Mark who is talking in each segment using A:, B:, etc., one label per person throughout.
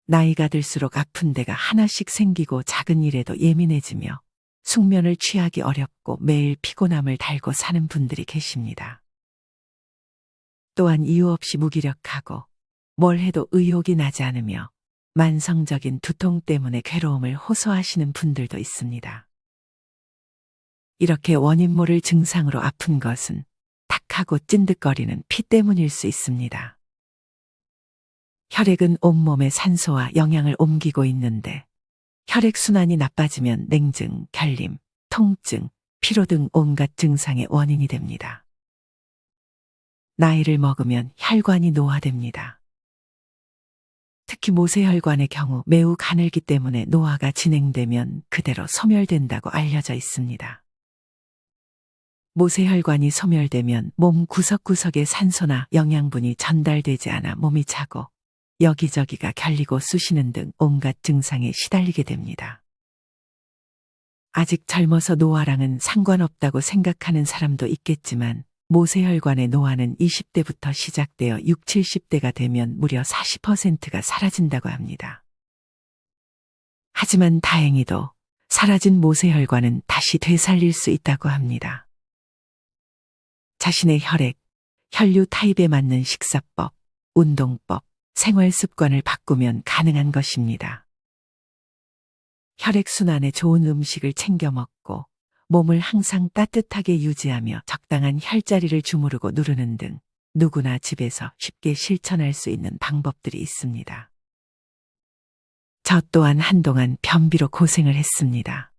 A: 나이가 들수록 아픈 데가 하나씩 생기고 작은 일에도 예민해지며 숙면을 취하기 어렵고 매일 피곤함을 달고 사는 분들이 계십니다. 또한 이유 없이 무기력하고 뭘 해도 의욕이 나지 않으며 만성적인 두통 때문에 괴로움을 호소하시는 분들도 있습니다. 이렇게 원인 모를 증상으로 아픈 것은 탁하고 찐득거리는 피 때문일 수 있습니다. 혈액은 온몸에 산소와 영양을 옮기고 있는데 혈액순환이 나빠지면 냉증, 결림, 통증, 피로 등 온갖 증상의 원인이 됩니다. 나이를 먹으면 혈관이 노화됩니다. 특히 모세혈관의 경우 매우 가늘기 때문에 노화가 진행되면 그대로 소멸된다고 알려져 있습니다. 모세혈관이 소멸되면 몸 구석구석에 산소나 영양분이 전달되지 않아 몸이 차고 여기저기가 결리고 쑤시는 등 온갖 증상에 시달리게 됩니다. 아직 젊어서 노화랑은 상관없다고 생각하는 사람도 있겠지만 모세혈관의 노화는 20대부터 시작되어 60, 70대가 되면 무려 40%가 사라진다고 합니다. 하지만 다행히도 사라진 모세혈관은 다시 되살릴 수 있다고 합니다. 자신의 혈액, 혈류 타입에 맞는 식사법, 운동법, 생활 습관을 바꾸면 가능한 것입니다. 혈액순환에 좋은 음식을 챙겨 먹고 몸을 항상 따뜻하게 유지하며 적당한 혈자리를 주무르고 누르는 등 누구나 집에서 쉽게 실천할 수 있는 방법들이 있습니다. 저 또한 한동안 변비로 고생을 했습니다.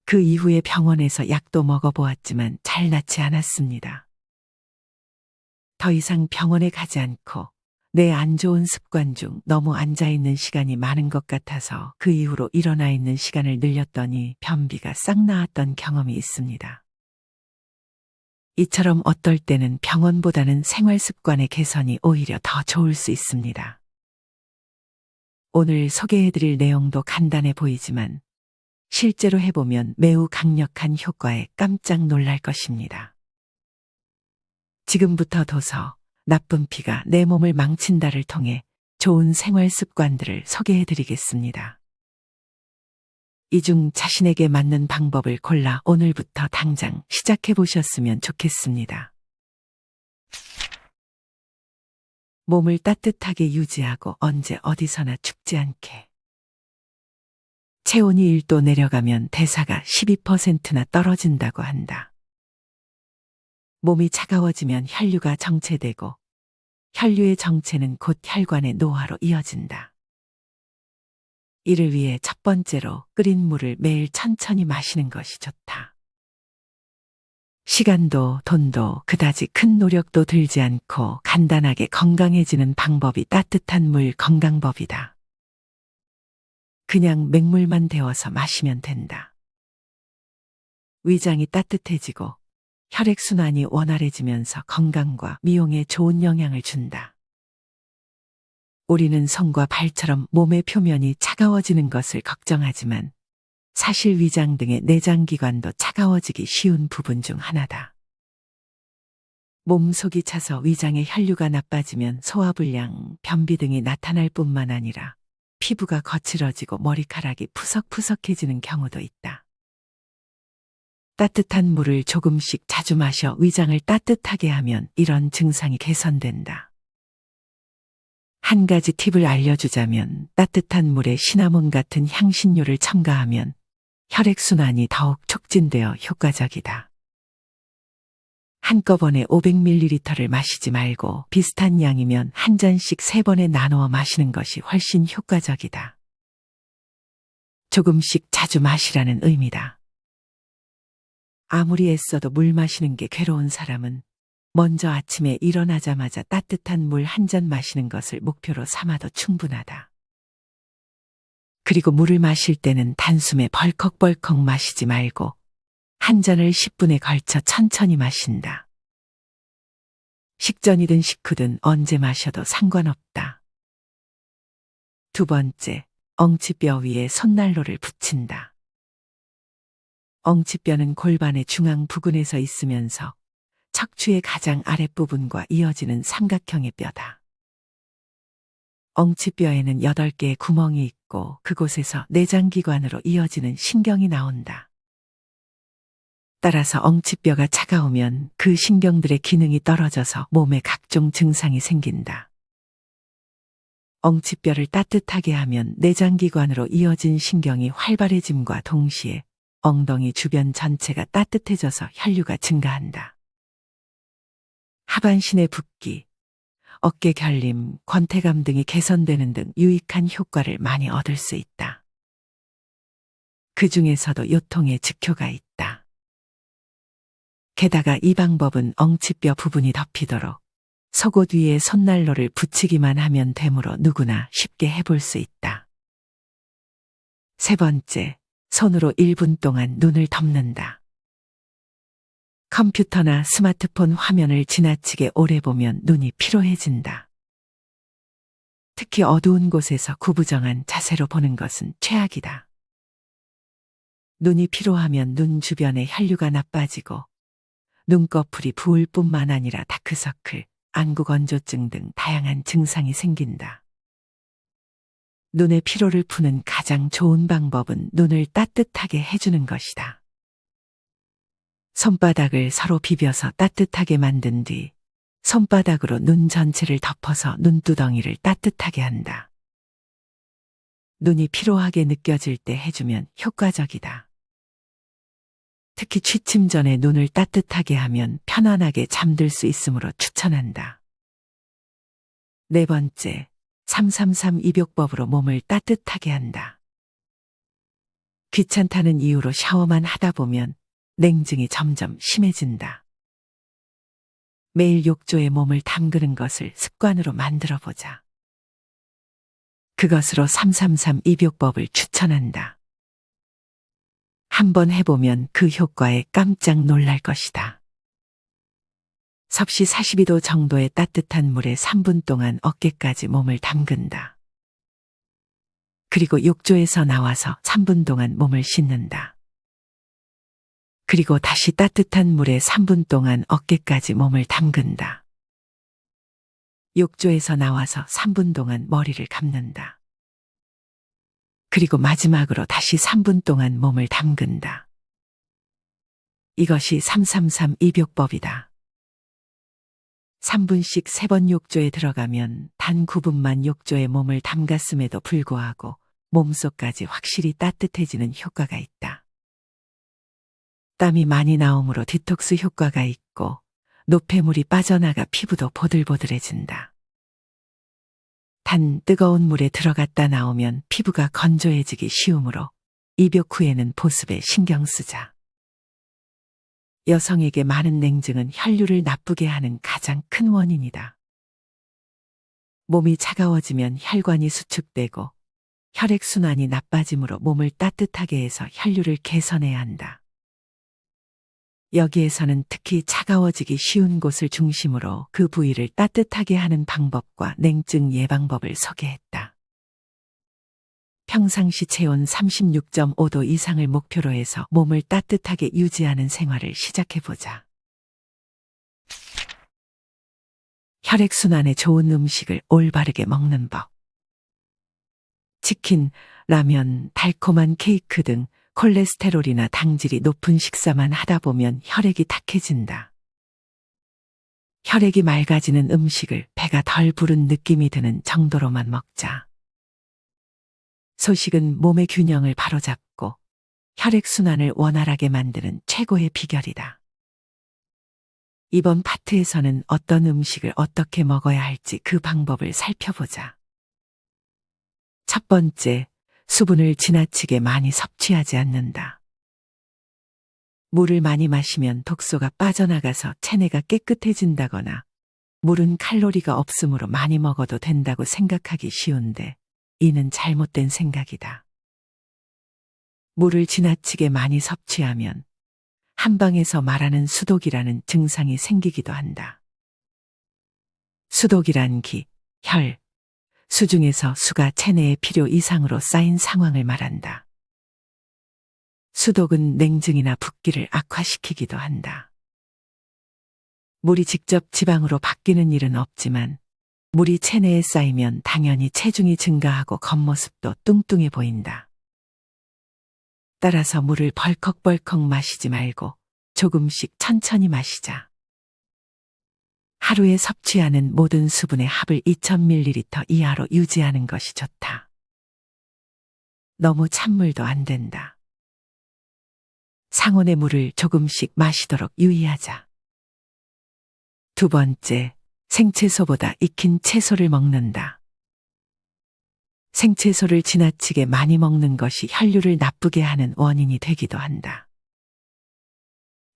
A: 그 이후에 병원에서 약도 먹어보았지만 잘 낫지 않았습니다. 더 이상 병원에 가지 않고 내 안 좋은 습관 중 너무 앉아있는 시간이 많은 것 같아서 그 이후로 일어나 있는 시간을 늘렸더니 변비가 싹 나았던 경험이 있습니다. 이처럼 어떨 때는 병원보다는 생활 습관의 개선이 오히려 더 좋을 수 있습니다. 오늘 소개해드릴 내용도 간단해 보이지만 실제로 해보면 매우 강력한 효과에 깜짝 놀랄 것입니다. 지금부터 도서 나쁜 피가 내 몸을 망친다를 통해 좋은 생활 습관들을 소개해 드리겠습니다. 이 중 자신에게 맞는 방법을 골라 오늘부터 당장 시작해 보셨으면 좋겠습니다. 몸을 따뜻하게 유지하고 언제 어디서나 춥지 않게. 체온이 1도 내려가면 대사가 12%나 떨어진다고 한다. 몸이 차가워지면 혈류가 정체되고 혈류의 정체는 곧 혈관의 노화로 이어진다. 이를 위해 첫 번째로 끓인 물을 매일 천천히 마시는 것이 좋다. 시간도 돈도 그다지 큰 노력도 들지 않고 간단하게 건강해지는 방법이 따뜻한 물 건강법이다. 그냥 맹물만 데워서 마시면 된다. 위장이 따뜻해지고 혈액순환이 원활해지면서 건강과 미용에 좋은 영향을 준다. 우리는 손과 발처럼 몸의 표면이 차가워지는 것을 걱정하지만 사실 위장 등의 내장기관도 차가워지기 쉬운 부분 중 하나다. 몸속이 차서 위장의 혈류가 나빠지면 소화불량, 변비 등이 나타날 뿐만 아니라 피부가 거칠어지고 머리카락이 푸석푸석해지는 경우도 있다. 따뜻한 물을 조금씩 자주 마셔 위장을 따뜻하게 하면 이런 증상이 개선된다. 한 가지 팁을 알려주자면 따뜻한 물에 시나몬 같은 향신료를 첨가하면 혈액순환이 더욱 촉진되어 효과적이다. 한꺼번에 500ml를 마시지 말고 비슷한 양이면 한 잔씩 3번에 나누어 마시는 것이 훨씬 효과적이다. 조금씩 자주 마시라는 의미다. 아무리 애써도 물 마시는 게 괴로운 사람은 먼저 아침에 일어나자마자 따뜻한 물 한 잔 마시는 것을 목표로 삼아도 충분하다. 그리고 물을 마실 때는 단숨에 벌컥벌컥 마시지 말고 한 잔을 10분에 걸쳐 천천히 마신다. 식전이든 식후든 언제 마셔도 상관없다. 두 번째, 엉치뼈 위에 손난로를 붙인다. 엉치뼈는 골반의 중앙 부근에서 있으면서 척추의 가장 아랫부분과 이어지는 삼각형의 뼈다. 엉치뼈에는 8개의 구멍이 있고 그곳에서 내장기관으로 이어지는 신경이 나온다. 따라서 엉치뼈가 차가우면 그 신경들의 기능이 떨어져서 몸에 각종 증상이 생긴다. 엉치뼈를 따뜻하게 하면 내장기관으로 이어진 신경이 활발해짐과 동시에 엉덩이 주변 전체가 따뜻해져서 혈류가 증가한다. 하반신의 붓기, 어깨 결림, 권태감 등이 개선되는 등 유익한 효과를 많이 얻을 수 있다. 그 중에서도 요통에 즉효가 있다. 게다가 이 방법은 엉치뼈 부분이 덮이도록 속옷 위에 손난로를 붙이기만 하면 되므로 누구나 쉽게 해볼 수 있다. 세 번째, 손으로 1분 동안 눈을 덮는다. 컴퓨터나 스마트폰 화면을 지나치게 오래 보면 눈이 피로해진다. 특히 어두운 곳에서 구부정한 자세로 보는 것은 최악이다. 눈이 피로하면 눈 주변의 혈류가 나빠지고 눈꺼풀이 부을 뿐만 아니라 다크서클, 안구건조증 등 다양한 증상이 생긴다. 눈의 피로를 푸는 가장 좋은 방법은 눈을 따뜻하게 해주는 것이다. 손바닥을 서로 비벼서 따뜻하게 만든 뒤 손바닥으로 눈 전체를 덮어서 눈두덩이를 따뜻하게 한다. 눈이 피로하게 느껴질 때 해주면 효과적이다. 특히 취침 전에 눈을 따뜻하게 하면 편안하게 잠들 수 있으므로 추천한다. 네 번째, 333 입욕법으로 몸을 따뜻하게 한다. 귀찮다는 이유로 샤워만 하다 보면 냉증이 점점 심해진다. 매일 욕조에 몸을 담그는 것을 습관으로 만들어 보자. 그것으로 333 입욕법을 추천한다. 한번 해보면 그 효과에 깜짝 놀랄 것이다. 섭씨 42도 정도의 따뜻한 물에 3분 동안 어깨까지 몸을 담근다. 그리고 욕조에서 나와서 3분 동안 몸을 씻는다. 그리고 다시 따뜻한 물에 3분 동안 어깨까지 몸을 담근다. 욕조에서 나와서 3분 동안 머리를 감는다. 그리고 마지막으로 다시 3분 동안 몸을 담근다. 이것이 333 입욕법이다. 3분씩 3번 욕조에 들어가면 단 9분만 욕조에 몸을 담갔음에도 불구하고 몸속까지 확실히 따뜻해지는 효과가 있다. 땀이 많이 나오므로 디톡스 효과가 있고 노폐물이 빠져나가 피부도 보들보들해진다. 단 뜨거운 물에 들어갔다 나오면 피부가 건조해지기 쉬우므로 입욕 후에는 보습에 신경 쓰자. 여성에게 많은 냉증은 혈류를 나쁘게 하는 가장 큰 원인이다. 몸이 차가워지면 혈관이 수축되고 혈액순환이 나빠지므로 몸을 따뜻하게 해서 혈류를 개선해야 한다. 여기에서는 특히 차가워지기 쉬운 곳을 중심으로 그 부위를 따뜻하게 하는 방법과 냉증 예방법을 소개했다. 평상시 체온 36.5도 이상을 목표로 해서 몸을 따뜻하게 유지하는 생활을 시작해보자. 혈액순환에 좋은 음식을 올바르게 먹는 법. 치킨, 라면, 달콤한 케이크 등 콜레스테롤이나 당질이 높은 식사만 하다 보면 혈액이 탁해진다. 혈액이 맑아지는 음식을 배가 덜 부른 느낌이 드는 정도로만 먹자. 소식은 몸의 균형을 바로잡고 혈액순환을 원활하게 만드는 최고의 비결이다. 이번 파트에서는 어떤 음식을 어떻게 먹어야 할지 그 방법을 살펴보자. 첫 번째, 수분을 지나치게 많이 섭취하지 않는다. 물을 많이 마시면 독소가 빠져나가서 체내가 깨끗해진다거나 물은 칼로리가 없으므로 많이 먹어도 된다고 생각하기 쉬운데 이는 잘못된 생각이다. 물을 지나치게 많이 섭취하면 한방에서 말하는 수독이라는 증상이 생기기도 한다. 수독이란 기, 혈, 수 중에서 수가 체내에 필요 이상으로 쌓인 상황을 말한다. 수독은 냉증이나 붓기를 악화시키기도 한다. 물이 직접 지방으로 바뀌는 일은 없지만 물이 체내에 쌓이면 당연히 체중이 증가하고 겉모습도 뚱뚱해 보인다. 따라서 물을 벌컥벌컥 마시지 말고 조금씩 천천히 마시자. 하루에 섭취하는 모든 수분의 합을 2000ml 이하로 유지하는 것이 좋다. 너무 찬물도 안 된다. 상온의 물을 조금씩 마시도록 유의하자. 두 번째, 생채소보다 익힌 채소를 먹는다. 생채소를 지나치게 많이 먹는 것이 혈류를 나쁘게 하는 원인이 되기도 한다.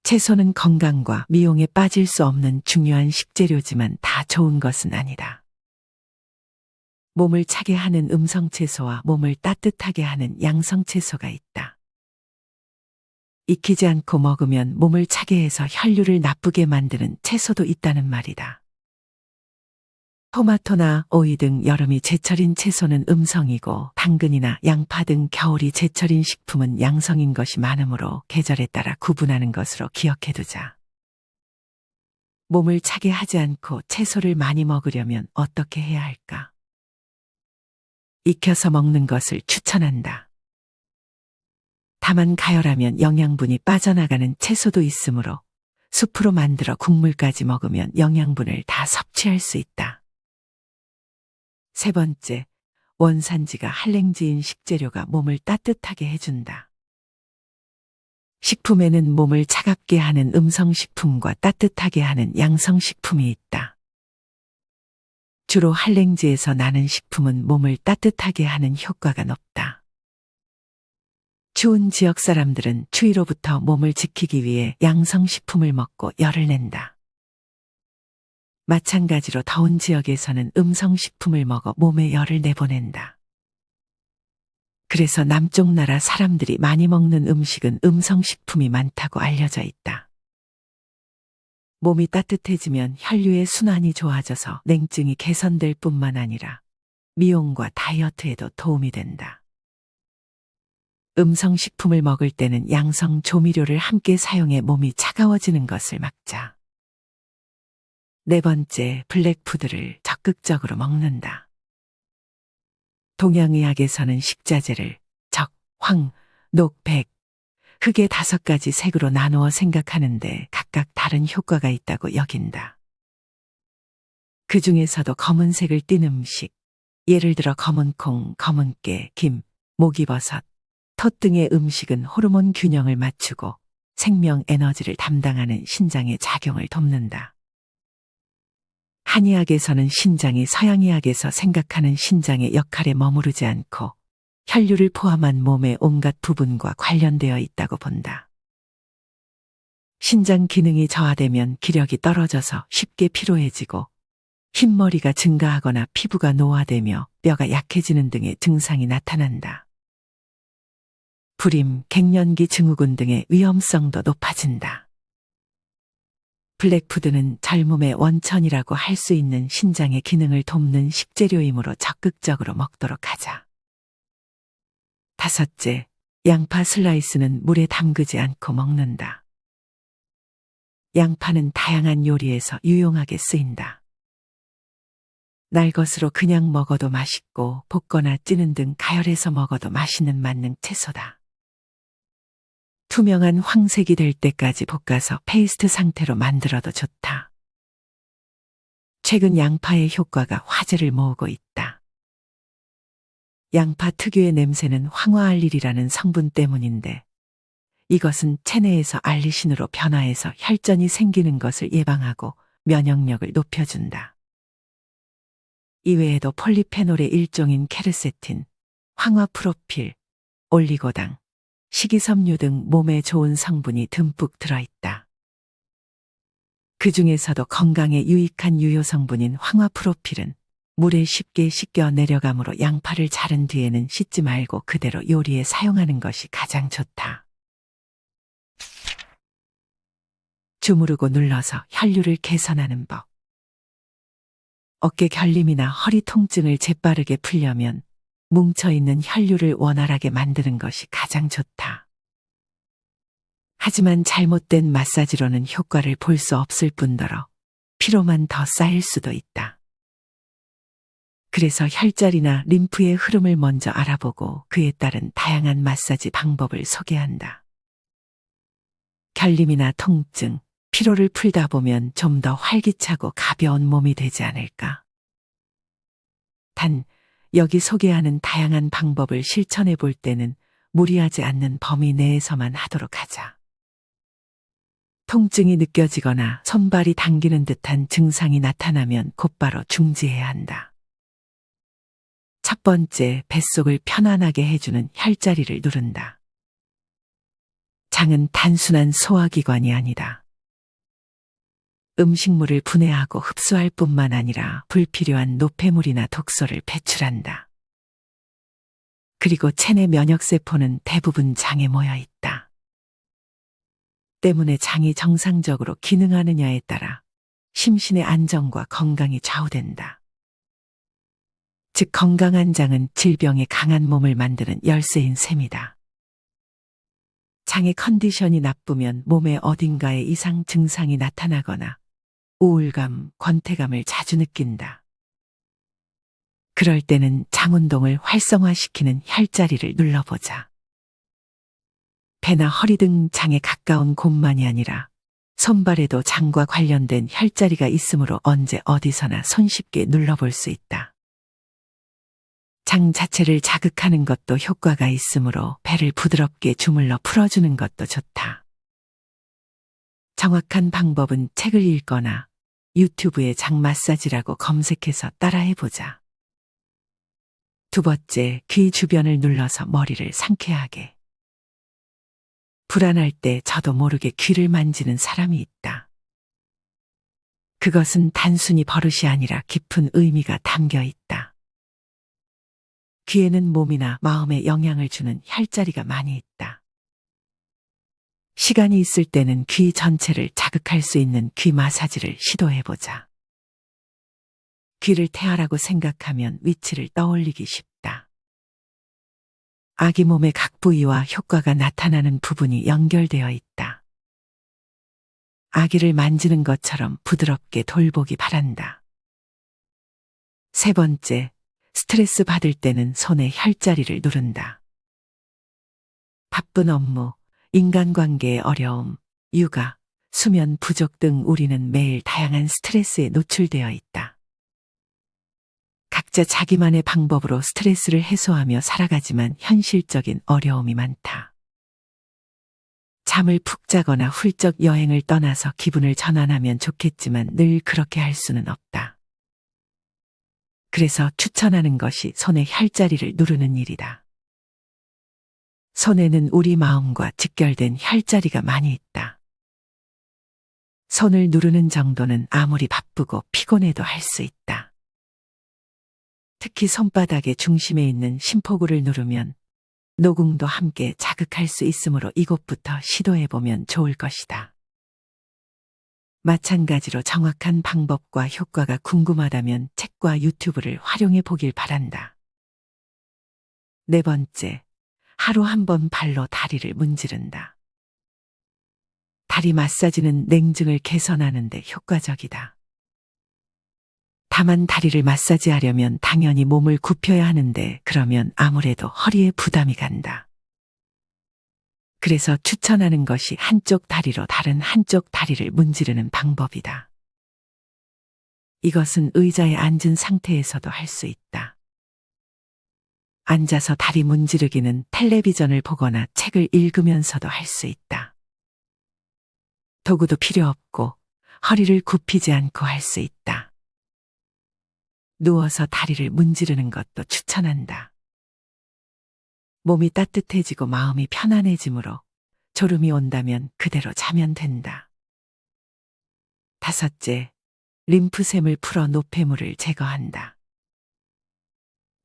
A: 채소는 건강과 미용에 빠질 수 없는 중요한 식재료지만 다 좋은 것은 아니다. 몸을 차게 하는 음성채소와 몸을 따뜻하게 하는 양성채소가 있다. 익히지 않고 먹으면 몸을 차게 해서 혈류를 나쁘게 만드는 채소도 있다는 말이다. 토마토나 오이 등 여름이 제철인 채소는 음성이고 당근이나 양파 등 겨울이 제철인 식품은 양성인 것이 많으므로 계절에 따라 구분하는 것으로 기억해두자. 몸을 차게 하지 않고 채소를 많이 먹으려면 어떻게 해야 할까? 익혀서 먹는 것을 추천한다. 다만 가열하면 영양분이 빠져나가는 채소도 있으므로 수프로 만들어 국물까지 먹으면 영양분을 다 섭취할 수 있다. 세 번째, 원산지가 한랭지인 식재료가 몸을 따뜻하게 해준다. 식품에는 몸을 차갑게 하는 음성식품과 따뜻하게 하는 양성식품이 있다. 주로 한랭지에서 나는 식품은 몸을 따뜻하게 하는 효과가 높다. 추운 지역 사람들은 추위로부터 몸을 지키기 위해 양성식품을 먹고 열을 낸다. 마찬가지로 더운 지역에서는 음성식품을 먹어 몸에 열을 내보낸다. 그래서 남쪽 나라 사람들이 많이 먹는 음식은 음성식품이 많다고 알려져 있다. 몸이 따뜻해지면 혈류의 순환이 좋아져서 냉증이 개선될 뿐만 아니라 미용과 다이어트에도 도움이 된다. 음성식품을 먹을 때는 양성 조미료를 함께 사용해 몸이 차가워지는 것을 막자. 네 번째, 블랙푸드를 적극적으로 먹는다. 동양의학에서는 식자재를 적, 황, 녹, 백, 흑의 5가지 색으로 나누어 생각하는데 각각 다른 효과가 있다고 여긴다. 그 중에서도 검은색을 띤 음식, 예를 들어 검은콩, 검은깨, 김, 목이버섯, 톳 등의 음식은 호르몬 균형을 맞추고 생명 에너지를 담당하는 신장의 작용을 돕는다. 한의학에서는 신장이 서양의학에서 생각하는 신장의 역할에 머무르지 않고 혈류를 포함한 몸의 온갖 부분과 관련되어 있다고 본다. 신장 기능이 저하되면 기력이 떨어져서 쉽게 피로해지고 흰머리가 증가하거나 피부가 노화되며 뼈가 약해지는 등의 증상이 나타난다. 불임, 갱년기 증후군 등의 위험성도 높아진다. 블랙푸드는 젊음의 원천이라고 할 수 있는 신장의 기능을 돕는 식재료이므로 적극적으로 먹도록 하자. 다섯째, 양파 슬라이스는 물에 담그지 않고 먹는다. 양파는 다양한 요리에서 유용하게 쓰인다. 날것으로 그냥 먹어도 맛있고 볶거나 찌는 등 가열해서 먹어도 맛있는 만능 채소다. 투명한 황색이 될 때까지 볶아서 페이스트 상태로 만들어도 좋다. 최근 양파의 효과가 화제를 모으고 있다. 양파 특유의 냄새는 황화알릴이라는 성분 때문인데 이것은 체내에서 알리신으로 변화해서 혈전이 생기는 것을 예방하고 면역력을 높여준다. 이외에도 폴리페놀의 일종인 케르세틴, 황화프로필, 올리고당, 식이섬유 등 몸에 좋은 성분이 듬뿍 들어있다. 그 중에서도 건강에 유익한 유효 성분인 황화프로필은 물에 쉽게 씻겨 내려가므로 양파를 자른 뒤에는 씻지 말고 그대로 요리에 사용하는 것이 가장 좋다. 주무르고 눌러서 혈류를 개선하는 법. 어깨 결림이나 허리 통증을 재빠르게 풀려면 뭉쳐있는 혈류를 원활하게 만드는 것이 가장 좋다. 하지만 잘못된 마사지로는 효과를 볼 수 없을 뿐더러 피로만 더 쌓일 수도 있다. 그래서 혈자리나 림프의 흐름을 먼저 알아보고 그에 따른 다양한 마사지 방법을 소개한다. 결림이나 통증, 피로를 풀다 보면 좀 더 활기차고 가벼운 몸이 되지 않을까? 단, 여기 소개하는 다양한 방법을 실천해 볼 때는 무리하지 않는 범위 내에서만 하도록 하자. 통증이 느껴지거나 손발이 당기는 듯한 증상이 나타나면 곧바로 중지해야 한다. 첫 번째, 뱃속을 편안하게 해주는 혈자리를 누른다. 장은 단순한 소화기관이 아니다. 음식물을 분해하고 흡수할 뿐만 아니라 불필요한 노폐물이나 독소를 배출한다. 그리고 체내 면역세포는 대부분 장에 모여 있다. 때문에 장이 정상적으로 기능하느냐에 따라 심신의 안정과 건강이 좌우된다. 즉 건강한 장은 질병에 강한 몸을 만드는 열쇠인 셈이다. 장의 컨디션이 나쁘면 몸의 어딘가에 이상 증상이 나타나거나 우울감, 권태감을 자주 느낀다. 그럴 때는 장 운동을 활성화시키는 혈자리를 눌러보자. 배나 허리 등 장에 가까운 곳만이 아니라 손발에도 장과 관련된 혈자리가 있으므로 언제 어디서나 손쉽게 눌러볼 수 있다. 장 자체를 자극하는 것도 효과가 있으므로 배를 부드럽게 주물러 풀어주는 것도 좋다. 정확한 방법은 책을 읽거나 유튜브에 장 마사지라고 검색해서 따라해보자. 두 번째, 귀 주변을 눌러서 머리를 상쾌하게. 불안할 때 저도 모르게 귀를 만지는 사람이 있다. 그것은 단순히 버릇이 아니라 깊은 의미가 담겨 있다. 귀에는 몸이나 마음에 영향을 주는 혈자리가 많이 있다. 시간이 있을 때는 귀 전체를 자극할 수 있는 귀 마사지를 시도해보자. 귀를 태아라고 생각하면 위치를 떠올리기 쉽다. 아기 몸의 각 부위와 효과가 나타나는 부분이 연결되어 있다. 아기를 만지는 것처럼 부드럽게 돌보기 바란다. 세 번째, 스트레스 받을 때는 손에 혈자리를 누른다. 바쁜 업무, 인간관계의 어려움, 육아, 수면 부족 등 우리는 매일 다양한 스트레스에 노출되어 있다. 각자 자기만의 방법으로 스트레스를 해소하며 살아가지만 현실적인 어려움이 많다. 잠을 푹 자거나 훌쩍 여행을 떠나서 기분을 전환하면 좋겠지만 늘 그렇게 할 수는 없다. 그래서 추천하는 것이 손의 혈자리를 누르는 일이다. 손에는 우리 마음과 직결된 혈자리가 많이 있다. 손을 누르는 정도는 아무리 바쁘고 피곤해도 할 수 있다. 특히 손바닥의 중심에 있는 심포구를 누르면 노궁도 함께 자극할 수 있으므로 이곳부터 시도해보면 좋을 것이다. 마찬가지로 정확한 방법과 효과가 궁금하다면 책과 유튜브를 활용해 보길 바란다. 네 번째, 하루 한 번 발로 다리를 문지른다. 다리 마사지는 냉증을 개선하는 데 효과적이다. 다만 다리를 마사지하려면 당연히 몸을 굽혀야 하는데 그러면 아무래도 허리에 부담이 간다. 그래서 추천하는 것이 한쪽 다리로 다른 한쪽 다리를 문지르는 방법이다. 이것은 의자에 앉은 상태에서도 할 수 있다. 앉아서 다리 문지르기는 텔레비전을 보거나 책을 읽으면서도 할 수 있다. 도구도 필요 없고 허리를 굽히지 않고 할 수 있다. 누워서 다리를 문지르는 것도 추천한다. 몸이 따뜻해지고 마음이 편안해지므로 졸음이 온다면 그대로 자면 된다. 다섯째, 림프샘을 풀어 노폐물을 제거한다.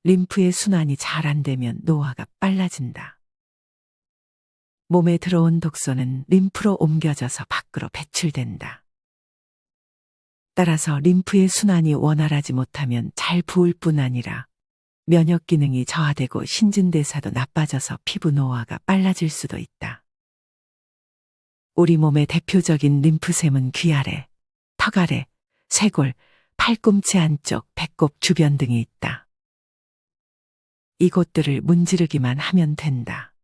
A: 림프의 순환이 잘 안 되면 노화가 빨라진다. 몸에 들어온 독소는 림프로 옮겨져서 밖으로 배출된다. 따라서 림프의 순환이 원활하지 못하면 잘 부을 뿐 아니라 면역 기능이 저하되고 신진대사도 나빠져서 피부 노화가 빨라질 수도 있다. 우리 몸의 대표적인 림프샘은 귀 아래, 턱 아래, 쇄골, 팔꿈치 안쪽, 배꼽 주변 등이 있다. 이곳들을 문지르기만 하면 된다.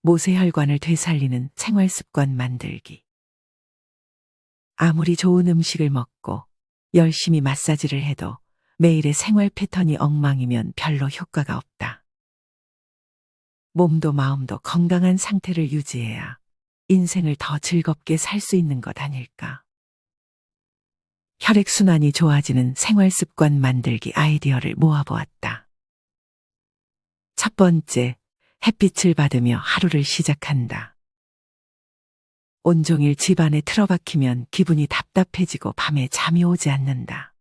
A: 모세혈관을 되살리는 생활습관 만들기. 아무리 좋은 음식을 먹고 열심히 마사지를 해도 매일의 생활 패턴이 엉망이면 별로 효과가 없다. 몸도 마음도 건강한 상태를 유지해야 인생을 더 즐겁게 살 수 있는 것 아닐까. 혈액순환이 좋아지는 생활습관 만들기 아이디어를 모아보았다. 첫 번째, 햇빛을 받으며 하루를 시작한다. 온종일 집안에 틀어박히면 기분이 답답해지고 밤에 잠이 오지 않는다.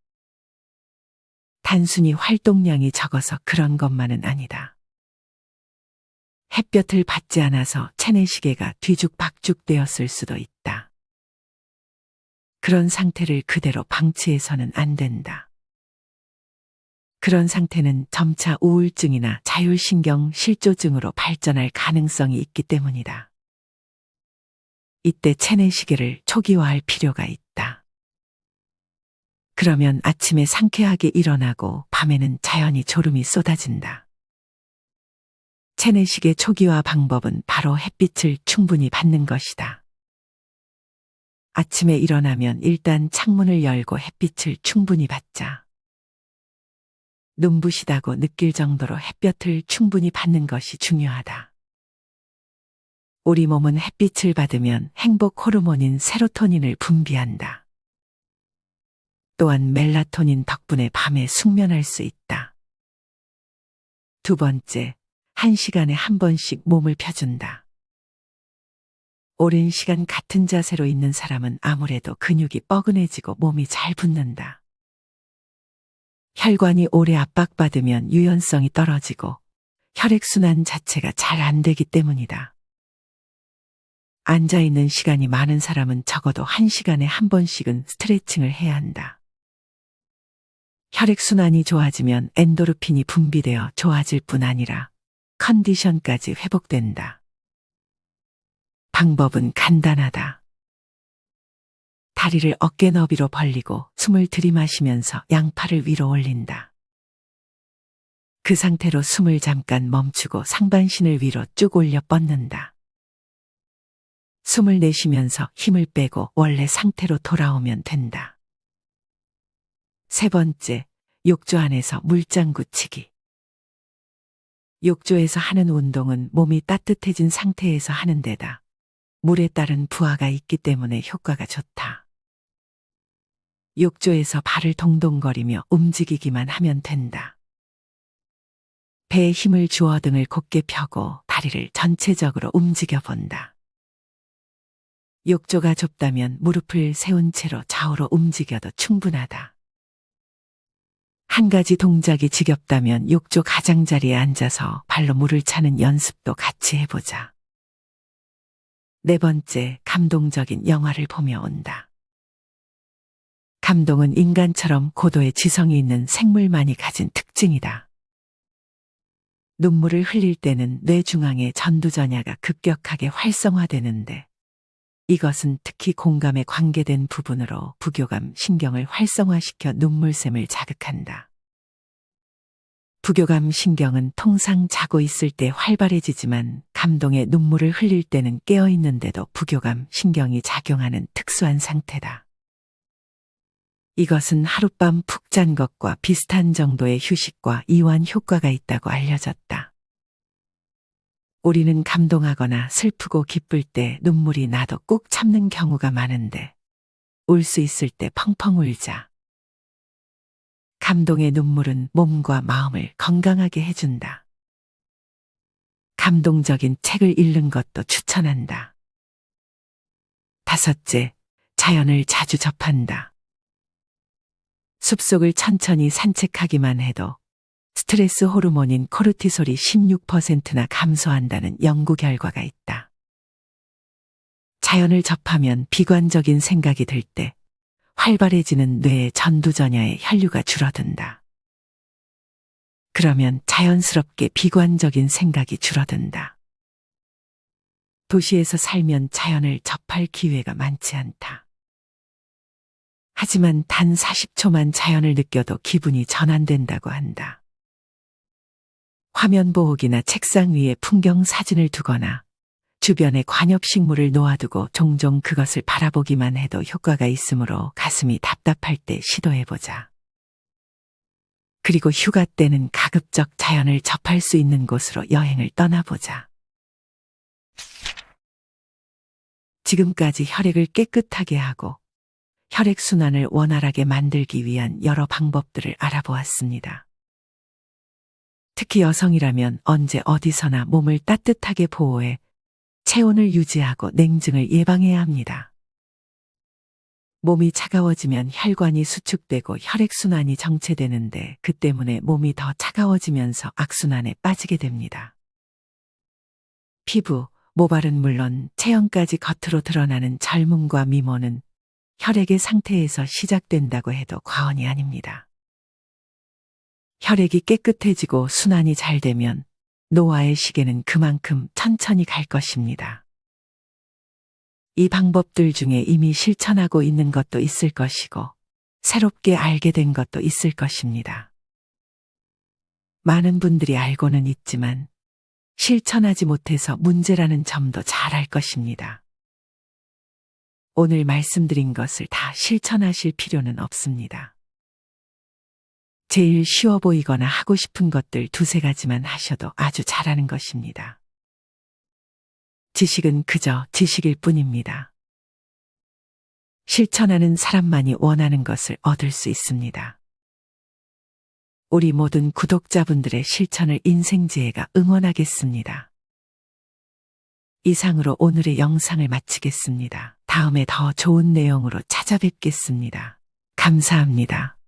A: 단순히 활동량이 적어서 그런 것만은 아니다. 햇볕을 받지 않아서 체내시계가 뒤죽박죽 되었을 수도 있다. 그런 상태를 그대로 방치해서는 안 된다. 그런 상태는 점차 우울증이나 자율신경 실조증으로 발전할 가능성이 있기 때문이다. 이때 체내시계를 초기화할 필요가 있다. 그러면 아침에 상쾌하게 일어나고 밤에는 자연히 졸음이 쏟아진다. 체내시계 초기화 방법은 바로 햇빛을 충분히 받는 것이다. 아침에 일어나면 일단 창문을 열고 햇빛을 충분히 받자. 눈부시다고 느낄 정도로 햇볕을 충분히 받는 것이 중요하다. 우리 몸은 햇빛을 받으면 행복 호르몬인 세로토닌을 분비한다. 또한 멜라토닌 덕분에 밤에 숙면할 수 있다. 두 번째, 1시간에 한 번씩 몸을 펴준다. 오랜 시간 같은 자세로 있는 사람은 아무래도 근육이 뻐근해지고 몸이 잘 붓는다. 혈관이 오래 압박받으면 유연성이 떨어지고 혈액순환 자체가 잘 안 되기 때문이다. 앉아있는 시간이 많은 사람은 적어도 1시간에 한 번씩은 스트레칭을 해야 한다. 혈액순환이 좋아지면 엔도르핀이 분비되어 좋아질 뿐 아니라 컨디션까지 회복된다. 방법은 간단하다. 다리를 어깨 너비로 벌리고 숨을 들이마시면서 양팔을 위로 올린다. 그 상태로 숨을 잠깐 멈추고 상반신을 위로 쭉 올려 뻗는다. 숨을 내쉬면서 힘을 빼고 원래 상태로 돌아오면 된다. 세 번째, 욕조 안에서 물장구 치기. 욕조에서 하는 운동은 몸이 따뜻해진 상태에서 하는 데다 물에 따른 부하가 있기 때문에 효과가 좋다. 욕조에서 발을 동동거리며 움직이기만 하면 된다. 배에 힘을 주어 등을 곧게 펴고 다리를 전체적으로 움직여 본다. 욕조가 좁다면 무릎을 세운 채로 좌우로 움직여도 충분하다. 한 가지 동작이 지겹다면 욕조 가장자리에 앉아서 발로 물을 차는 연습도 같이 해보자. 네 번째, 감동적인 영화를 보며 온다. 감동은 인간처럼 고도의 지성이 있는 생물만이 가진 특징이다. 눈물을 흘릴 때는 뇌 중앙의 전두전야가 급격하게 활성화되는데 이것은 특히 공감에 관계된 부분으로 부교감 신경을 활성화시켜 눈물샘을 자극한다. 부교감 신경은 통상 자고 있을 때 활발해지지만 감동에 눈물을 흘릴 때는 깨어 있는데도 부교감 신경이 작용하는 특수한 상태다. 이것은 하룻밤 푹 잔 것과 비슷한 정도의 휴식과 이완 효과가 있다고 알려졌다. 우리는 감동하거나 슬프고 기쁠 때 눈물이 나도 꾹 참는 경우가 많은데 울 수 있을 때 펑펑 울자. 감동의 눈물은 몸과 마음을 건강하게 해준다. 감동적인 책을 읽는 것도 추천한다. 다섯째, 자연을 자주 접한다. 숲속을 천천히 산책하기만 해도 스트레스 호르몬인 코르티솔이 16%나 감소한다는 연구 결과가 있다. 자연을 접하면 비관적인 생각이 들 때 활발해지는 뇌의 전두전야의 혈류가 줄어든다. 그러면 자연스럽게 비관적인 생각이 줄어든다. 도시에서 살면 자연을 접할 기회가 많지 않다. 하지만 단 40초만 자연을 느껴도 기분이 전환된다고 한다. 화면 보호기나 책상 위에 풍경 사진을 두거나 주변에 관엽식물을 놓아두고 종종 그것을 바라보기만 해도 효과가 있으므로 가슴이 답답할 때 시도해보자. 그리고 휴가 때는 가급적 자연을 접할 수 있는 곳으로 여행을 떠나보자. 지금까지 혈액을 깨끗하게 하고 혈액순환을 원활하게 만들기 위한 여러 방법들을 알아보았습니다. 특히 여성이라면 언제 어디서나 몸을 따뜻하게 보호해 체온을 유지하고 냉증을 예방해야 합니다. 몸이 차가워지면 혈관이 수축되고 혈액순환이 정체되는데 그 때문에 몸이 더 차가워지면서 악순환에 빠지게 됩니다. 피부, 모발은 물론 체형까지 겉으로 드러나는 젊음과 미모는 혈액의 상태에서 시작된다고 해도 과언이 아닙니다. 혈액이 깨끗해지고 순환이 잘 되면 노화의 시계는 그만큼 천천히 갈 것입니다. 이 방법들 중에 이미 실천하고 있는 것도 있을 것이고 새롭게 알게 된 것도 있을 것입니다. 많은 분들이 알고는 있지만 실천하지 못해서 문제라는 점도 잘 알 것입니다. 오늘 말씀드린 것을 다 실천하실 필요는 없습니다. 제일 쉬워 보이거나 하고 싶은 것들 두세 가지만 하셔도 아주 잘하는 것입니다. 지식은 그저 지식일 뿐입니다. 실천하는 사람만이 원하는 것을 얻을 수 있습니다. 우리 모든 구독자분들의 실천을 인생지혜가 응원하겠습니다. 이상으로 오늘의 영상을 마치겠습니다. 다음에 더 좋은 내용으로 찾아뵙겠습니다. 감사합니다.